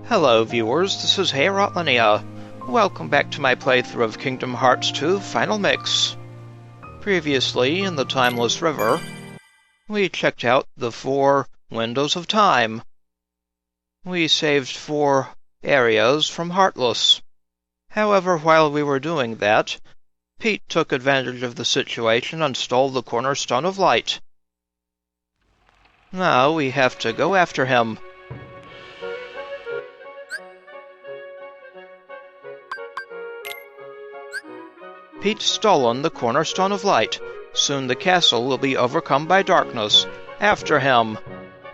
Hello viewers, this is Heartless. Welcome back to my playthrough of Kingdom Hearts 2 Final Mix. Previously, in the Timeless River, we checked out the 4 Windows of Time. We saved 4 areas from Heartless. However, while we were doing that, Pete took advantage of the situation and stole the Cornerstone of Light. Now we have to go after him. Pete's stolen the Cornerstone of Light. Soon the castle will be overcome by darkness. After him.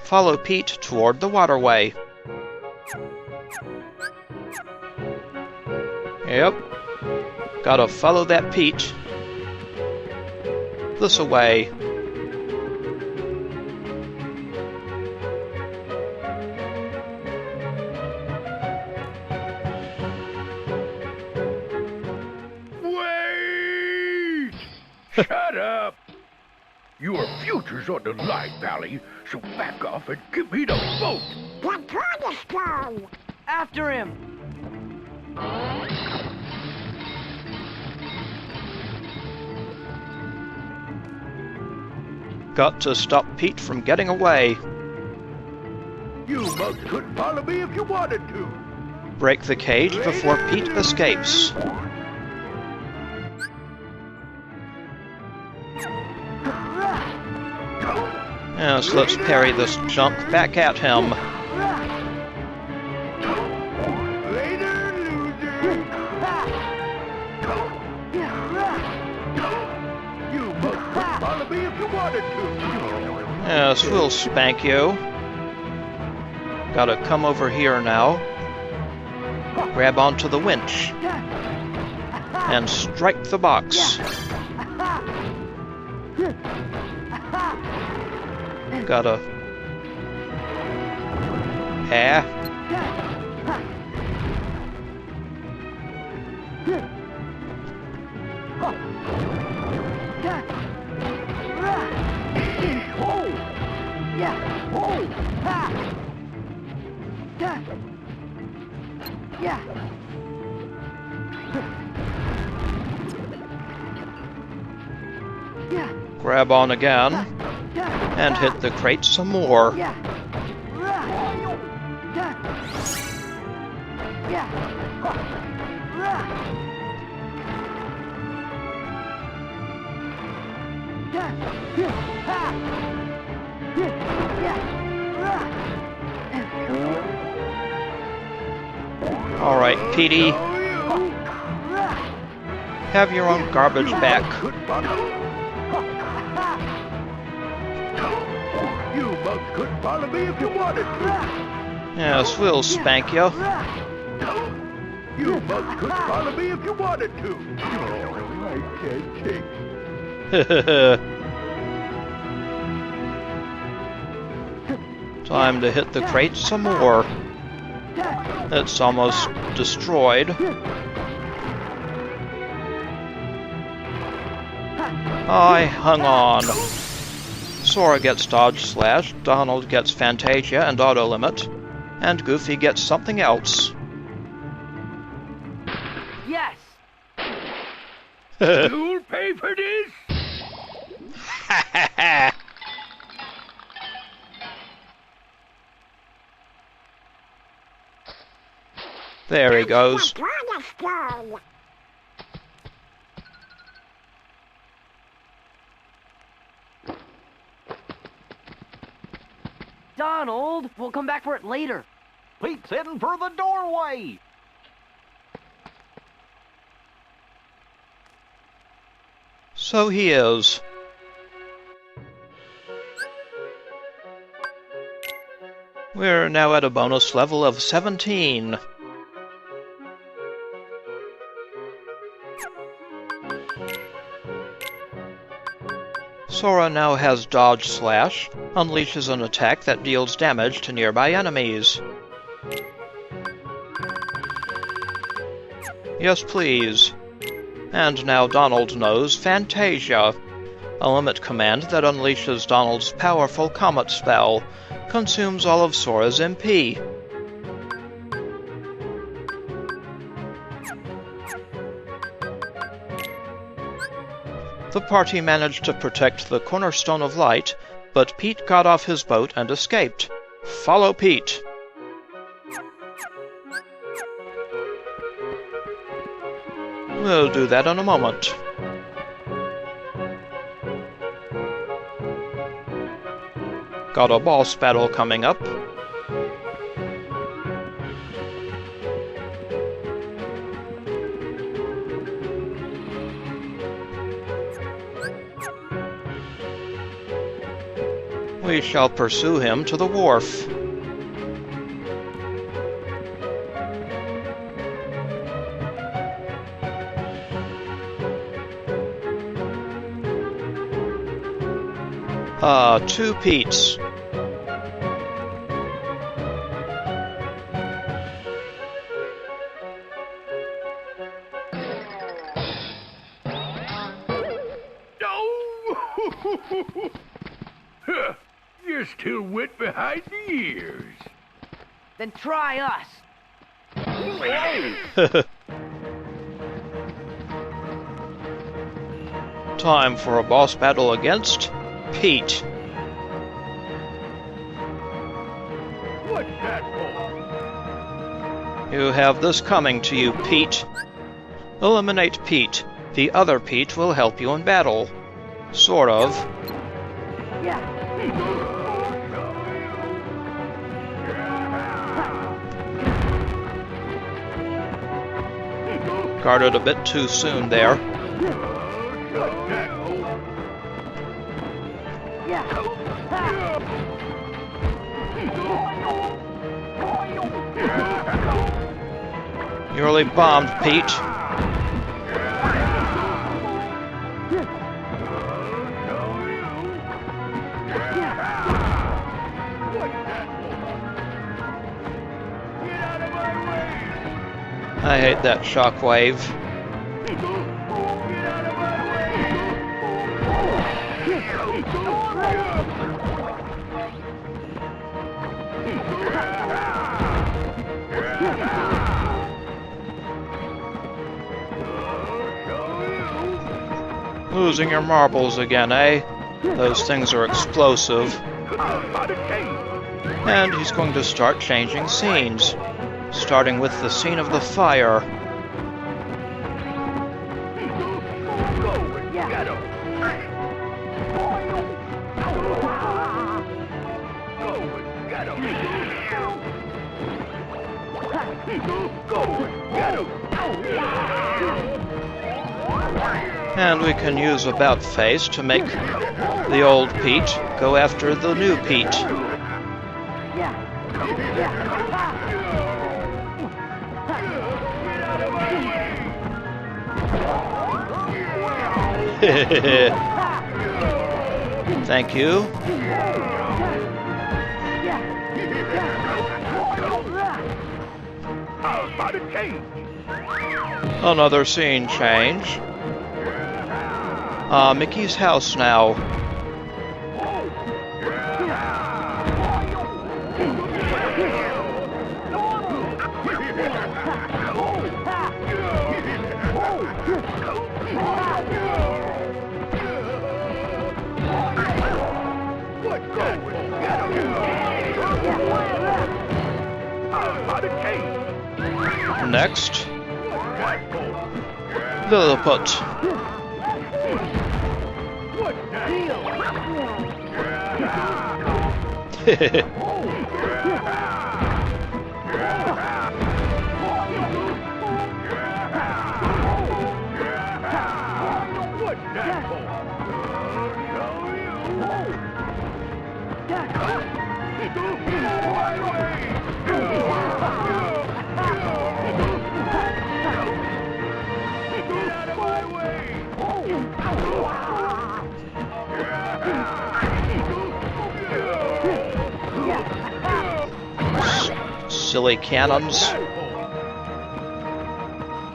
Follow Pete toward the Waterway. Yep. Gotta follow that Pete. This-a-way. Shut up! Your future's on the Light Valley, so back off and give me the boat! The Cornerstone! After him! Got to stop Pete from getting away. You mugs couldn't follow me if you wanted to! Break the cage before Pete escapes. Yes, let's parry this junk back at him. Later, loser! You mugs couldn't follow me if you wanted to! Yes, we'll spank you. Gotta come over here now. Grab onto the winch. And strike the box. Gotta... Grab on again, and hit the crate some more. Alright, Petey. Have your own garbage back. You mugs couldn't follow me if you wanted to! Yes, we'll spank you. You mugs couldn't follow me if you wanted to! Oh, I can't take. Time to hit the crate some more. It's almost destroyed. I hung on. Sora gets Dodge Slash, Donald gets Fantasia and Auto Limit, and Goofy gets something else. Yes! You'll pay for this? Ha ha ha! There he goes. The Cornerstone! Donald! We'll come back for it later. Pete's heading for the doorway. So he is. We're now at a bonus level of 17. Sora now has Dodge Slash, unleashes an attack that deals damage to nearby enemies. Yes, please. And now Donald knows Fantasia, a limit command that unleashes Donald's powerful Comet spell, consumes all of Sora's MP. The party managed to protect the Cornerstone of Light, but Pete got off his boat and escaped. Follow Pete. We'll do that in a moment. Got a boss battle coming up. We shall pursue him to the wharf. Two Pete's. Huh, you're still wet behind the ears. Then try us. Time for a boss battle against Pete. What's that for? You have this coming to you, Pete. Eliminate Pete. The other Pete will help you in battle. Sort of. Yeah. Guarded a bit too soon there. Nearly bombed, Pete. I hate that shockwave. Losing your marbles again, eh? Those things are explosive. And he's going to start changing scenes, starting with the scene of the fire. And we can use About Face to make the old Pete go after the new Pete. Thank you. Another scene change. Mickey's house now. Next, Lilliput. Silly cannons.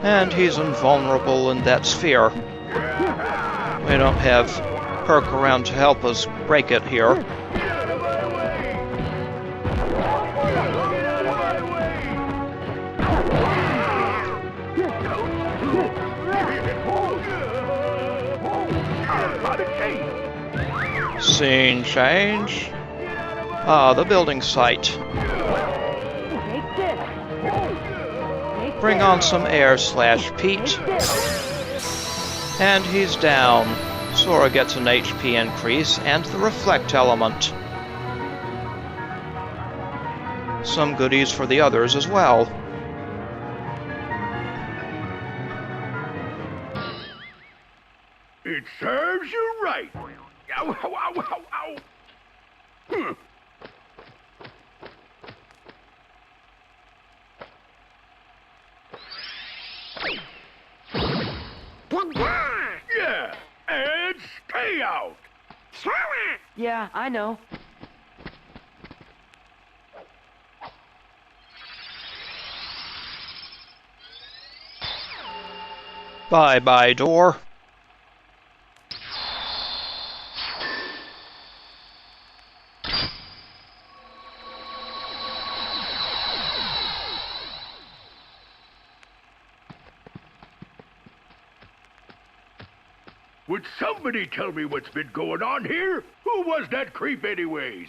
And he's invulnerable in that sphere. We don't have Herc around to help us break it here. escape! Scene change. Ah, the building site. Take this. Take Bring this. on some air slash Pete. Take this. And he's down. Sora gets an HP increase and the reflect element. Some goodies for the others as well. It serves you right. Ow, ow, ow, ow, ow. Goodbye. Yeah, and stay out. Sora. Yeah, I know. Bye-bye, door. Would somebody tell me what's been going on here? Who was that creep anyways?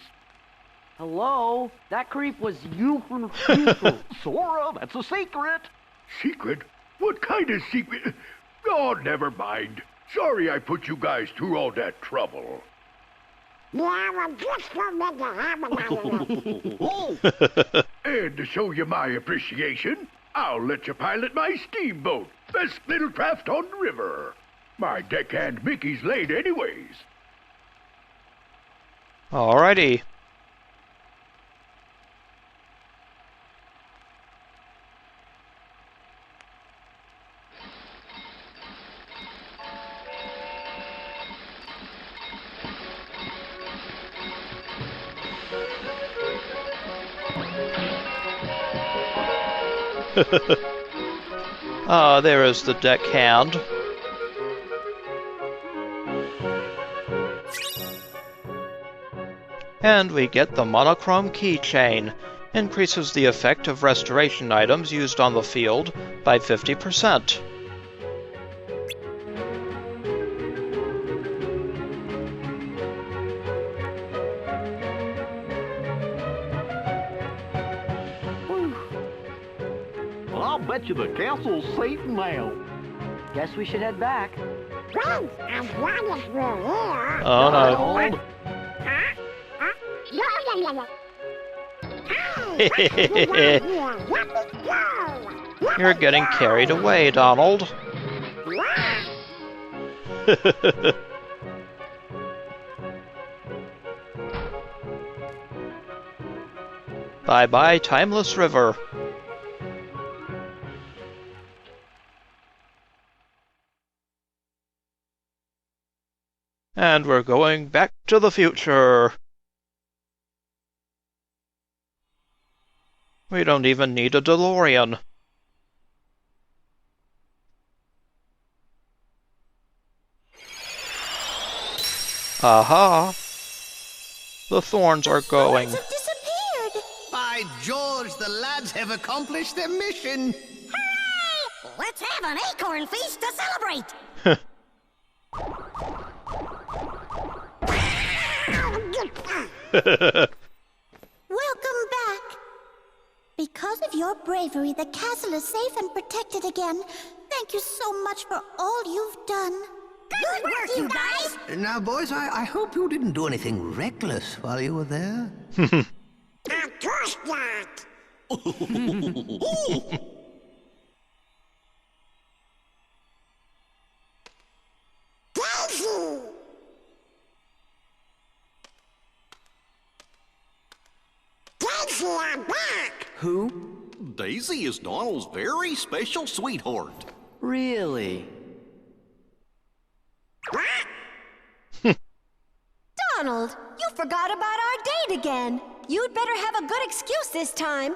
Hello? That creep was you from Sora, that's a secret. Secret? What kind of secret? Oh, never mind. Sorry I put you guys through all that trouble. Yeah, well, just don't make it happen. And to show you my appreciation, I'll let you pilot my steamboat. Best little craft on the river. My deckhand Mickey's late anyways. Alrighty. Ah, there is the deckhand. And we get the monochrome keychain. Increases the effect of restoration items used on the field by 50%. Well, I'll bet you the castle's safe now. Guess we should head back. Wait, as long as we're here. Oh no. Donald, Huh? Huh? No, no, no, no. Hey, what's going on here? Let me go. Let You're me getting go. carried away, Donald. What? Bye-bye, Timeless River. And we're going back to the future. We don't even need a DeLorean. Aha! The thorns are going. Have disappeared. By George, the lads have accomplished their mission. Hooray! Let's have an acorn feast to celebrate. Welcome back. Because of your bravery, the castle is safe and protected again. Thank you so much for all you've done. Good work, you guys! Now, boys, I hope you didn't do anything reckless while you were there. Of course not. Daisy! Daisy, I'm back. Who? Daisy is Donald's very special sweetheart. Really? What? Donald, you forgot about our date again. You'd better have a good excuse this time.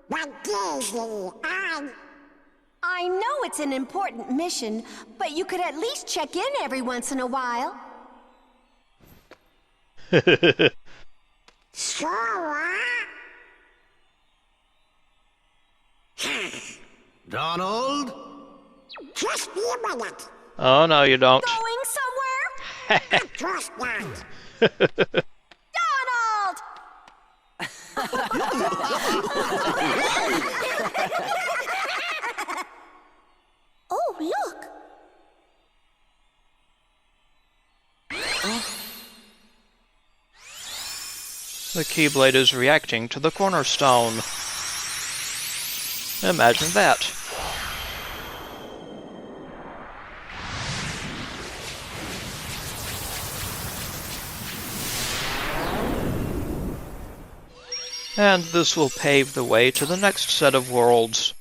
But Daisy, I know it's an important mission, but you could at least check in every once in a while. Sora? Donald? Just be a minute. Oh, no, you don't. Going somewhere? Trust that. Donald! Oh, look! The Keyblade is reacting to the Cornerstone. Imagine that. And this will pave the way to the next set of worlds.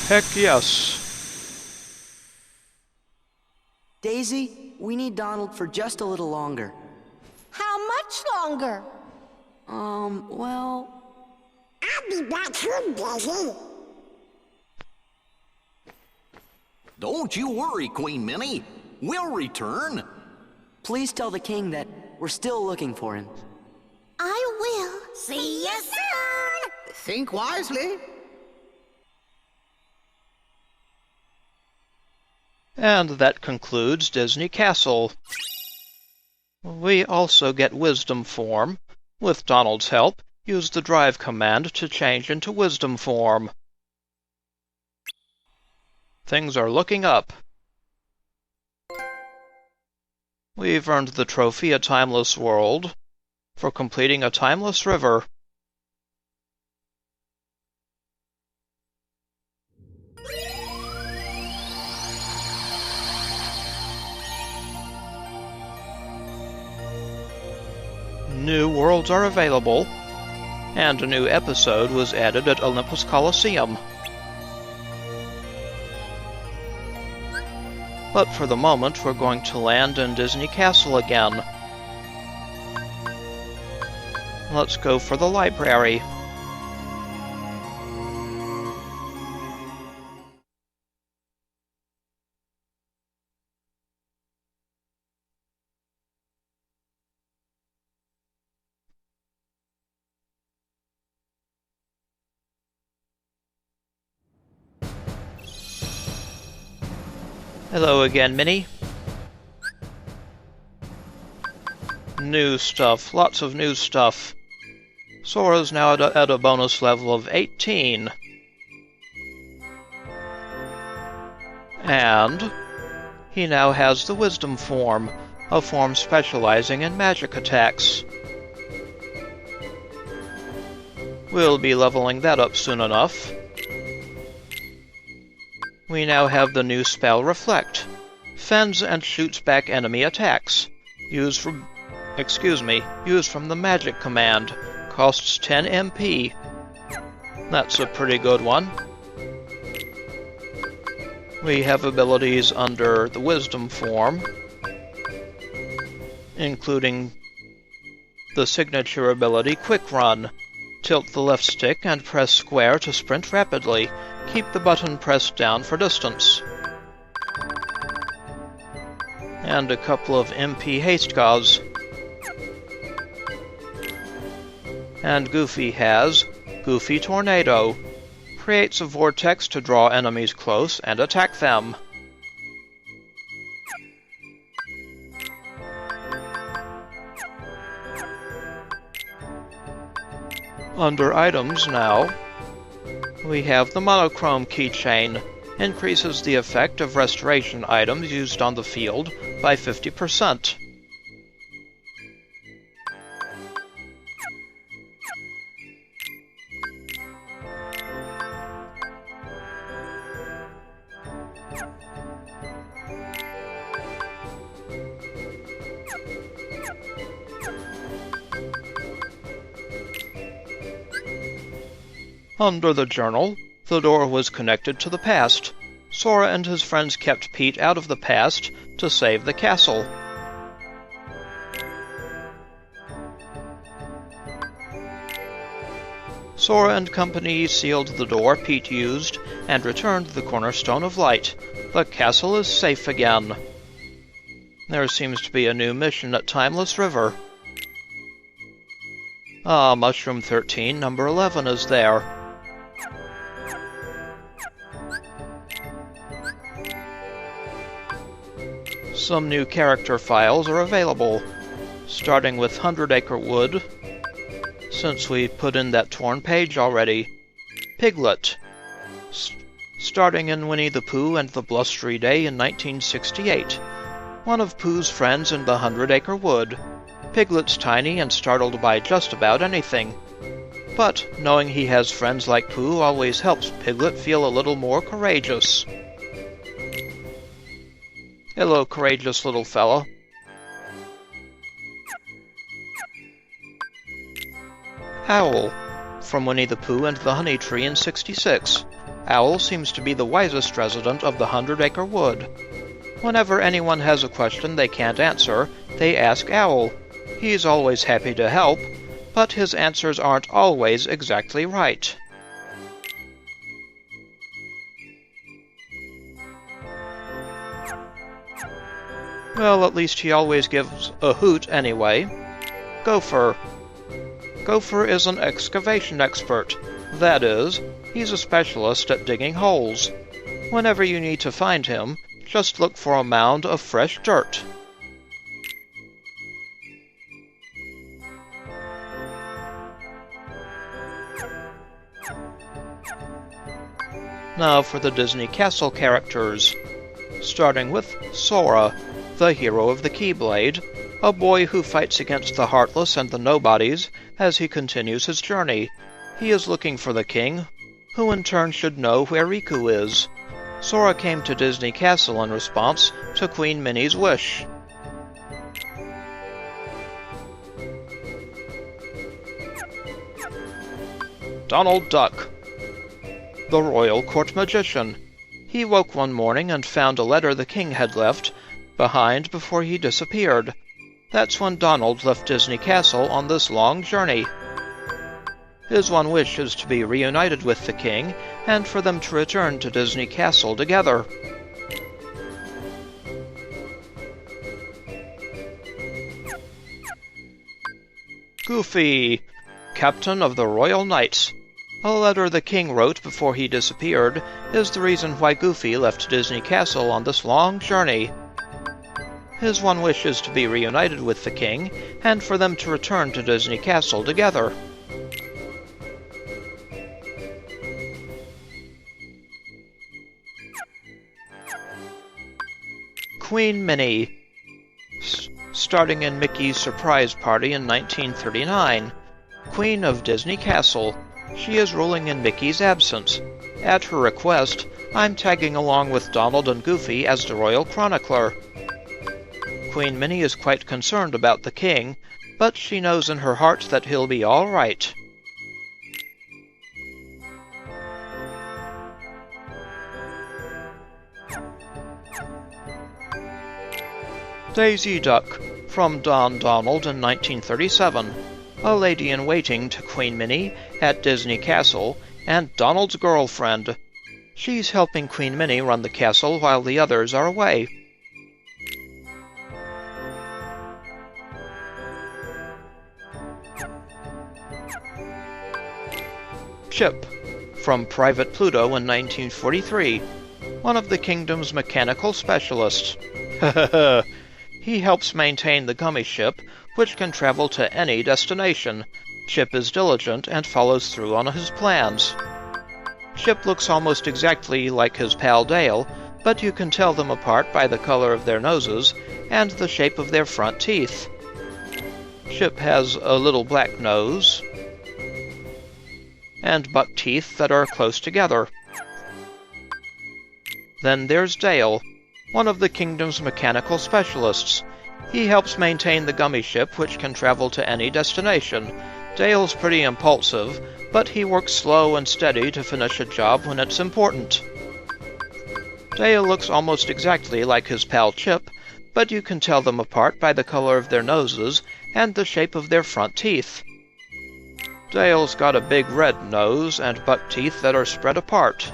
Heck yes. Daisy, we need Donald for just a little longer. How much longer? Well... I'll be back soon, Daisy. Don't you worry, Queen Minnie. We'll return. Please tell the king that we're still looking for him. I will. See you soon. Think wisely. And that concludes Disney Castle. We also get Wisdom form. With Donald's help, use the drive command to change into Wisdom form. Things are looking up. We've earned the trophy A Timeless World for completing a timeless river. New worlds are available, and a new episode was added at Olympus Coliseum. But for the moment, we're going to land in Disney Castle again. Let's go for the library. Hello again, Minnie. New stuff. Lots of new stuff. Sora's now at a bonus level of 18. And he now has the Wisdom form, a form specializing in magic attacks. We'll be leveling that up soon enough. We now have the new spell Reflect. Fends and shoots back enemy attacks. Used from the magic command. Costs 10 MP. That's a pretty good one. We have abilities under the Wisdom form, including the signature ability Quick Run. Tilt the left stick and press square to sprint rapidly. Keep the button pressed down for distance. And a couple of MP haste gauze. And Goofy has Goofy Tornado. Creates a vortex to draw enemies close and attack them. Under items now, we have the monochrome keychain. Increases the effect of restoration items used on the field by 50%. Under the journal, the door was connected to the past. Sora and his friends kept Pete out of the past to save the castle. Sora and company sealed the door Pete used and returned the Cornerstone of Light. The castle is safe again. There seems to be a new mission at Timeless River. Ah, Mushroom 13, number 11 is there. Some new character files are available, starting with 100 Acre Wood, since we've put in that torn page already. Piglet, starting in Winnie the Pooh and the Blustery Day in 1968. One of Pooh's friends in the 100 Acre Wood. Piglet's tiny and startled by just about anything. But knowing he has friends like Pooh always helps Piglet feel a little more courageous. Hello, courageous little fella. Owl, from Winnie the Pooh and the Honey Tree in 66. Owl seems to be the wisest resident of the 100 Acre Wood. Whenever anyone has a question they can't answer, they ask Owl. He's always happy to help, but his answers aren't always exactly right. Well, at least he always gives a hoot anyway. Gopher. Gopher is an excavation expert. That is, he's a specialist at digging holes. Whenever you need to find him, just look for a mound of fresh dirt. Now for the Disney Castle characters. Starting with Sora, the hero of the Keyblade, a boy who fights against the Heartless and the Nobodies as he continues his journey. He is looking for the king, who in turn should know where Riku is. Sora came to Disney Castle in response to Queen Minnie's wish. Donald Duck, the Royal Court Magician. He woke one morning and found a letter the king had left behind before he disappeared. That's when Donald left Disney Castle on this long journey. His one wish is to be reunited with the king, and for them to return to Disney Castle together. Goofy, Captain of the Royal Knights. A letter the king wrote before he disappeared is the reason why Goofy left Disney Castle on this long journey. His one wish is to be reunited with the king, and for them to return to Disney Castle together. Queen Minnie, starting in Mickey's surprise party in 1939. Queen of Disney Castle, she is ruling in Mickey's absence. At her request, I'm tagging along with Donald and Goofy as the royal chronicler. Queen Minnie is quite concerned about the king, but she knows in her heart that he'll be all right. Daisy Duck, from Don Donald in 1937. A lady-in-waiting to Queen Minnie at Disney Castle, and Donald's girlfriend. She's helping Queen Minnie run the castle while the others are away. Chip, from Private Pluto in 1943. One of the kingdom's mechanical specialists. He helps maintain the gummy ship, which can travel to any destination. Chip is diligent and follows through on his plans. Chip looks almost exactly like his pal Dale, but you can tell them apart by the color of their noses and the shape of their front teeth. Chip has a little black nose and buck teeth that are close together. Then there's Dale, one of the kingdom's mechanical specialists. He helps maintain the gummy ship, which can travel to any destination. Dale's pretty impulsive, but he works slow and steady to finish a job when it's important. Dale looks almost exactly like his pal Chip, but you can tell them apart by the color of their noses and the shape of their front teeth. Dale's got a big red nose and buck teeth that are spread apart.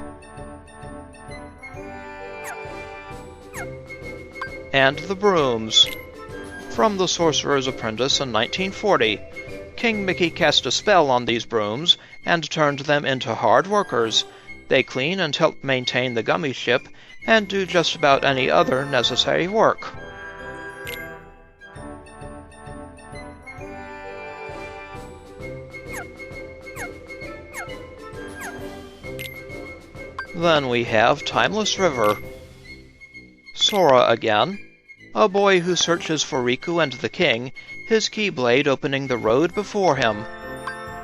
and the brooms. From The Sorcerer's Apprentice in 1940, King Mickey cast a spell on these brooms and turned them into hard workers. They clean and help maintain the gummy ship and do just about any other necessary work. Then we have Timeless River. Sora again. A boy who searches for Riku and the king, his keyblade opening the road before him.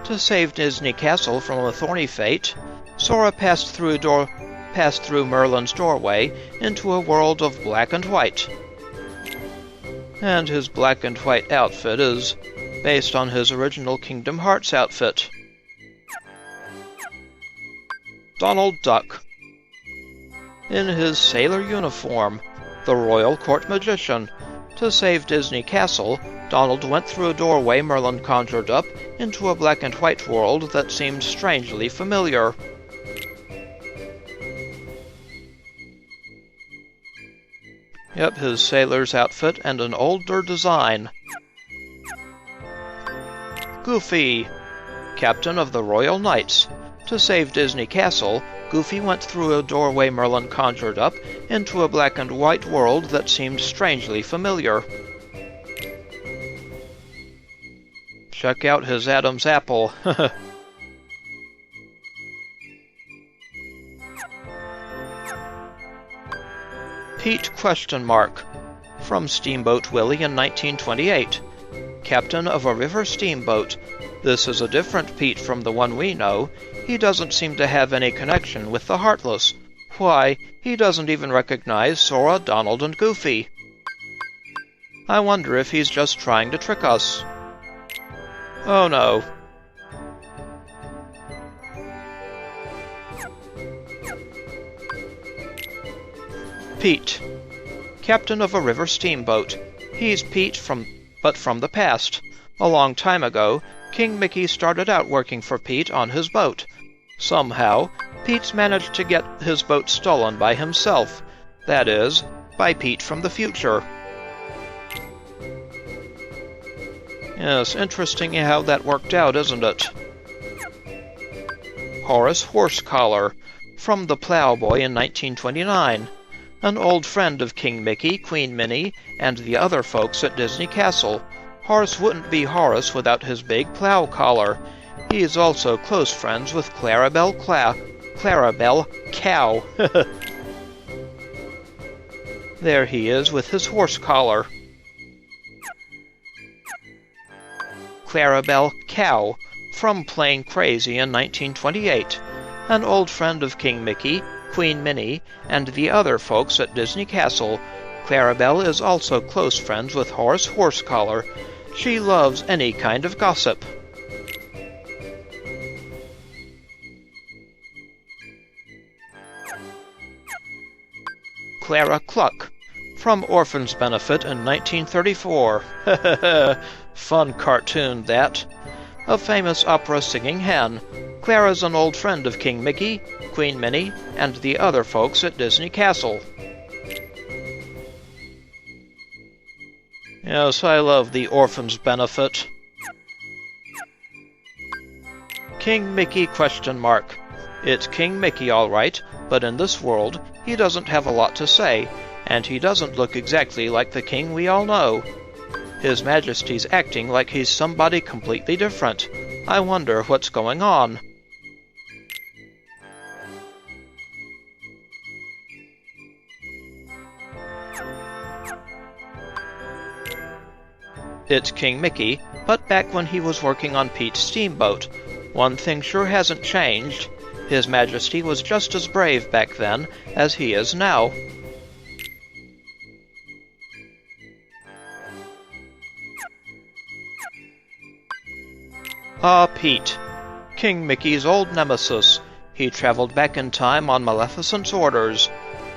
To save Disney Castle from a thorny fate, Sora passed through Merlin's doorway into a world of black and white. And his black and white outfit is based on his original Kingdom Hearts outfit. Donald Duck. In his sailor uniform, the royal court magician. To save Disney Castle, Donald went through a doorway Merlin conjured up into a black and white world that seemed strangely familiar. Yep, his sailor's outfit and an older design. Goofy, captain of the Royal Knights. To save Disney Castle, Goofy went through a doorway Merlin conjured up into a black and white world that seemed strangely familiar. Check out his Adam's apple. Pete ? From Steamboat Willie in 1928. Captain of a river steamboat. This is a different Pete from the one we know. He doesn't seem to have any connection with the Heartless. Why, he doesn't even recognize Sora, Donald, and Goofy. I wonder if he's just trying to trick us. Oh no. Pete. Captain of a river steamboat. He's Pete but from the past. A long time ago, King Mickey started out working for Pete on his boat. Somehow, Pete managed to get his boat stolen by himself. That is, by Pete from the future. Yes, interesting how that worked out, isn't it? Horace Horsecollar, from The Plowboy in 1929. An old friend of King Mickey, Queen Minnie, and the other folks at Disney Castle. Horace wouldn't be Horace without his big plow collar. He is also close friends with Clarabelle Cow. There he is with his horse collar. Clarabelle Cow, from Plain Crazy in 1928. An old friend of King Mickey, Queen Minnie, and the other folks at Disney Castle. Clarabelle is also close friends with Horace Horsecollar. She loves any kind of gossip. Clara Cluck, from Orphan's Benefit in 1934. Fun cartoon, that. A famous opera singing hen. Clara's an old friend of King Mickey, Queen Minnie, and the other folks at Disney Castle. Yes, I love the Orphan's Benefit. King Mickey ? It's King Mickey, all right, but in this world, he doesn't have a lot to say, and he doesn't look exactly like the king we all know. His Majesty's acting like he's somebody completely different. I wonder what's going on. It's King Mickey, but back when he was working on Pete's steamboat. One thing sure hasn't changed. His Majesty was just as brave back then as he is now. Ah, Pete. King Mickey's old nemesis. He traveled back in time on Maleficent's orders.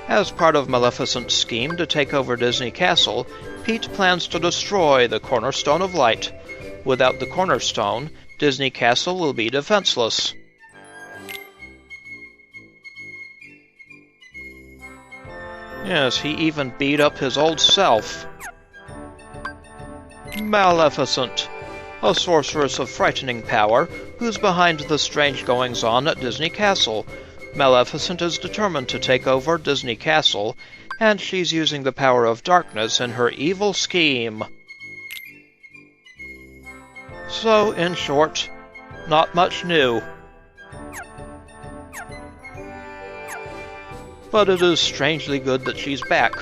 As part of Maleficent's scheme to take over Disney Castle, Pete plans to destroy the Cornerstone of Light. Without the Cornerstone, Disney Castle will be defenseless. Yes, he even beat up his old self. Maleficent, a sorceress of frightening power, who's behind the strange goings-on at Disney Castle. Maleficent is determined to take over Disney Castle, and she's using the power of darkness in her evil scheme. So, in short, not much new. But it is strangely good that she's back.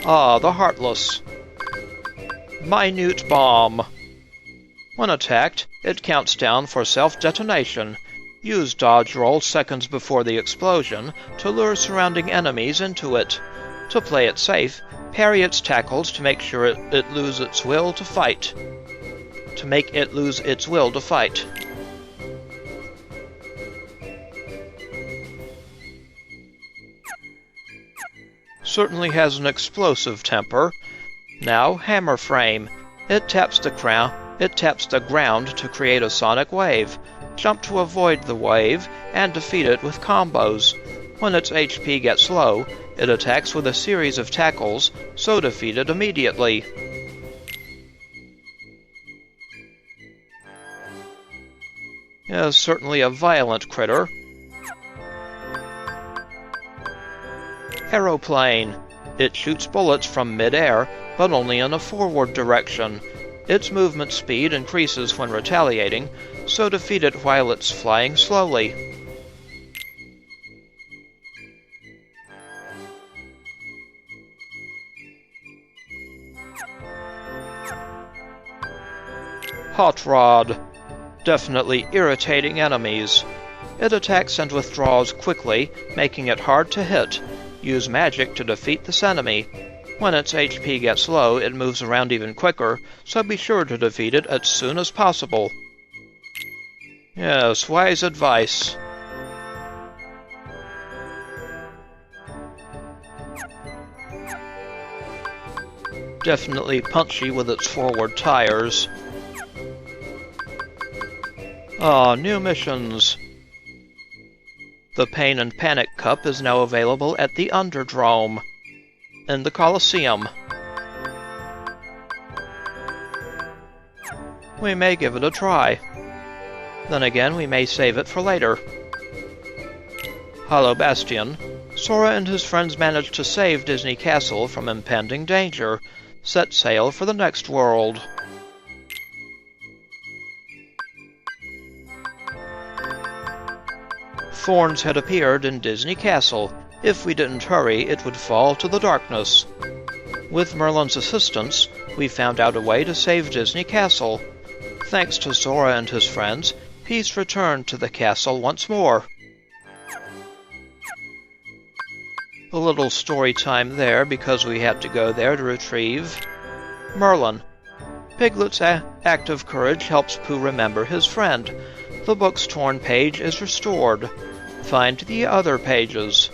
Ah, the Heartless. Minute Bomb. When attacked, it counts down for self-detonation. Use dodge roll seconds before the explosion to lure surrounding enemies into it. To play it safe, parry its tackles to make sure it lose its will to fight. To make it lose its will to fight. Certainly has an explosive temper. Now, Hammer Frame. It taps the ground to create a sonic wave. Jump to avoid the wave, and defeat it with combos. When its HP gets low, it attacks with a series of tackles, so defeat it immediately. Is certainly a violent critter. Aeroplane. It shoots bullets from mid-air, but only in a forward direction. Its movement speed increases when retaliating, so defeat it while it's flying slowly. Hot Rod. Definitely irritating enemies. It attacks and withdraws quickly, making it hard to hit. Use magic to defeat this enemy. When its HP gets low, it moves around even quicker, so be sure to defeat it as soon as possible. Yes, wise advice. Definitely punchy with its forward tires. Ah, new missions. The Pain and Panic Cup is now available at the Underdrome, in the Colosseum. We may give it a try. Then again, we may save it for later. Hollow Bastion. Sora and his friends managed to save Disney Castle from impending danger. Set sail for the next world. Thorns had appeared in Disney Castle. If we didn't hurry, it would fall to the darkness. With Merlin's assistance, we found out a way to save Disney Castle. Thanks to Sora and his friends, peace returned to the castle once more. A little story time there because we had to go there to retrieve Merlin. Piglet's act of courage helps Pooh remember his friend. The book's torn page is restored. Find the other pages.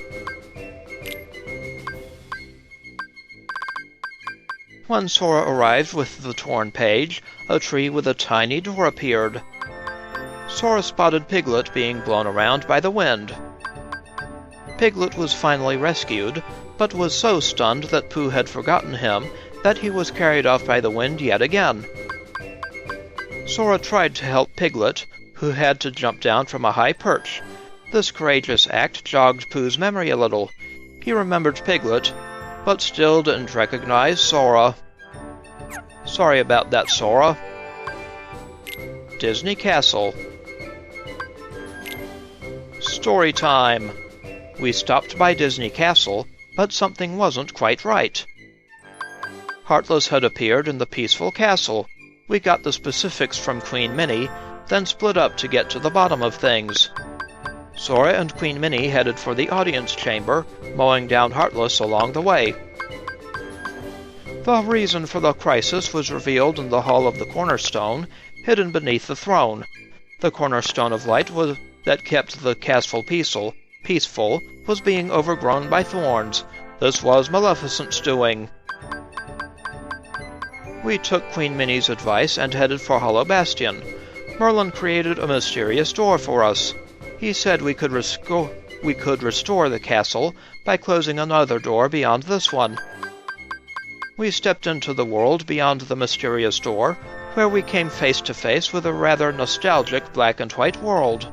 When Sora arrived with the torn page, a tree with a tiny door appeared. Sora spotted Piglet being blown around by the wind. Piglet was finally rescued, but was so stunned that Pooh had forgotten him that he was carried off by the wind yet again. Sora tried to help Piglet, who had to jump down from a high perch. This courageous act jogged Pooh's memory a little. He remembered Piglet, but still didn't recognize Sora. Sorry about that, Sora. Disney Castle. Story time. We stopped by Disney Castle, but something wasn't quite right. Heartless had appeared in the peaceful castle. We got the specifics from Queen Minnie, then split up to get to the bottom of things. Sora and Queen Minnie headed for the audience chamber, mowing down Heartless along the way. The reason for the crisis was revealed in the Hall of the Cornerstone, hidden beneath the throne. The Cornerstone of Light that kept the castle peaceful was being overgrown by thorns. This was Maleficent's doing. We took Queen Minnie's advice and headed for Hollow Bastion. Merlin created a mysterious door for us. He said we could we could restore the castle by closing another door beyond this one. We stepped into the world beyond the mysterious door, where we came face to face with a rather nostalgic black and white world.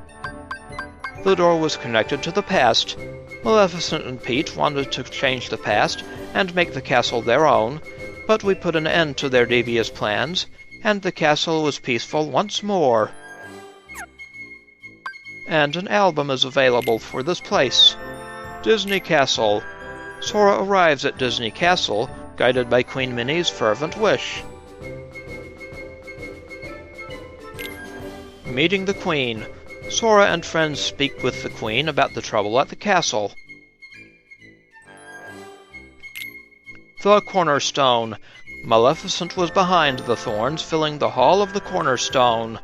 The door was connected to the past. Maleficent and Pete wanted to change the past and make the castle their own, but we put an end to their devious plans, and the castle was peaceful once more. And an album is available for this place. Disney Castle. Sora arrives at Disney Castle, guided by Queen Minnie's fervent wish. Meeting the Queen. Sora and friends speak with the Queen about the trouble at the castle. The Cornerstone. Maleficent was behind the thorns, filling the hall of the Cornerstone.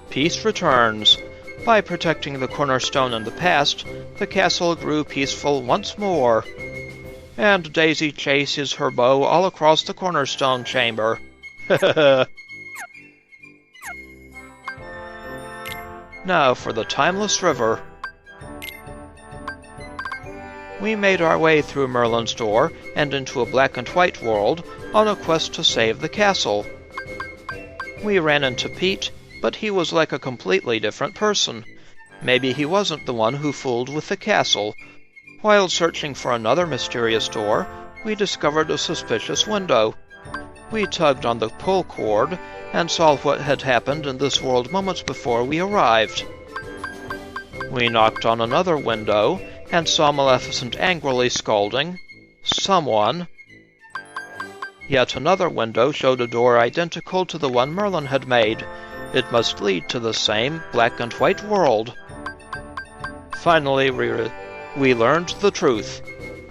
Peace returns. By protecting the Cornerstone in the past, the castle grew peaceful once more. And Daisy chases her bow all across the Cornerstone chamber. Now for the Timeless River. We made our way through Merlin's door and into a black and white world on a quest to save the castle. We ran into Pete, but he was like a completely different person. Maybe he wasn't the one who fooled with the castle. While searching for another mysterious door, we discovered a suspicious window. We tugged on the pull cord and saw what had happened in this world moments before we arrived. We knocked on another window and saw Maleficent angrily scolding someone. Yet another window showed a door identical to the one Merlin had made. It must lead to the same black and white world. Finally, we learned the truth.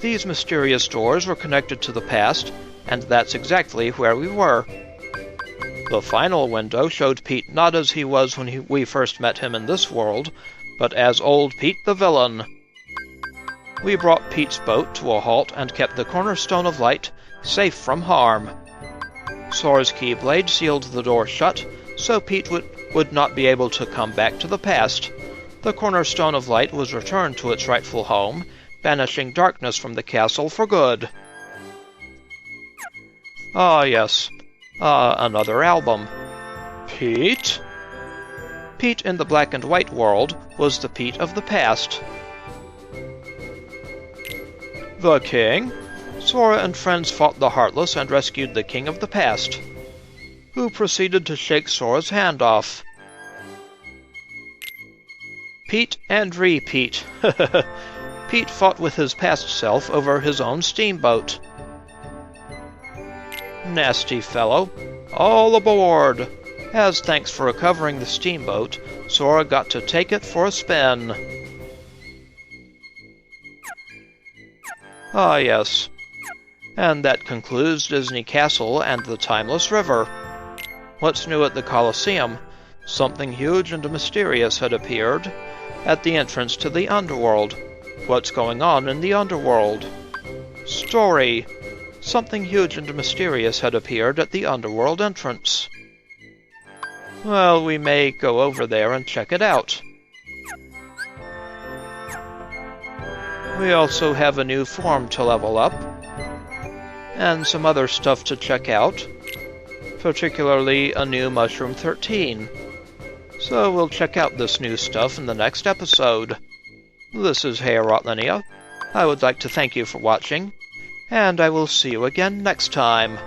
These mysterious doors were connected to the past, and that's exactly where we were. The final window showed Pete not as he was when we first met him in this world, but as old Pete the villain. We brought Pete's boat to a halt and kept the Cornerstone of Light safe from harm. Sora's Keyblade sealed the door shut, so Pete would not be able to come back to the past. The Cornerstone of Light was returned to its rightful home, banishing darkness from the castle for good. Ah, yes. Another album. Pete? Pete in the black and white world was the Pete of the past. The King? Sora and friends fought the Heartless and rescued the King of the past, who proceeded to shake Sora's hand off. Pete and repeat. Pete fought with his past self over his own steamboat. Nasty fellow. All aboard! As thanks for recovering the steamboat, Sora got to take it for a spin. Ah, yes. And that concludes Disney Castle and the Timeless River. What's new at the Colosseum? Something huge and mysterious had appeared at the entrance to the underworld. What's going on in the underworld? Story. Something huge and mysterious had appeared at the underworld entrance. Well, we may go over there and check it out. We also have a new form to level up, and some other stuff to check out, particularly a new Mushroom 13. So we'll check out this new stuff in the next episode. This is Heartless. I would like to thank you for watching, and I will see you again next time.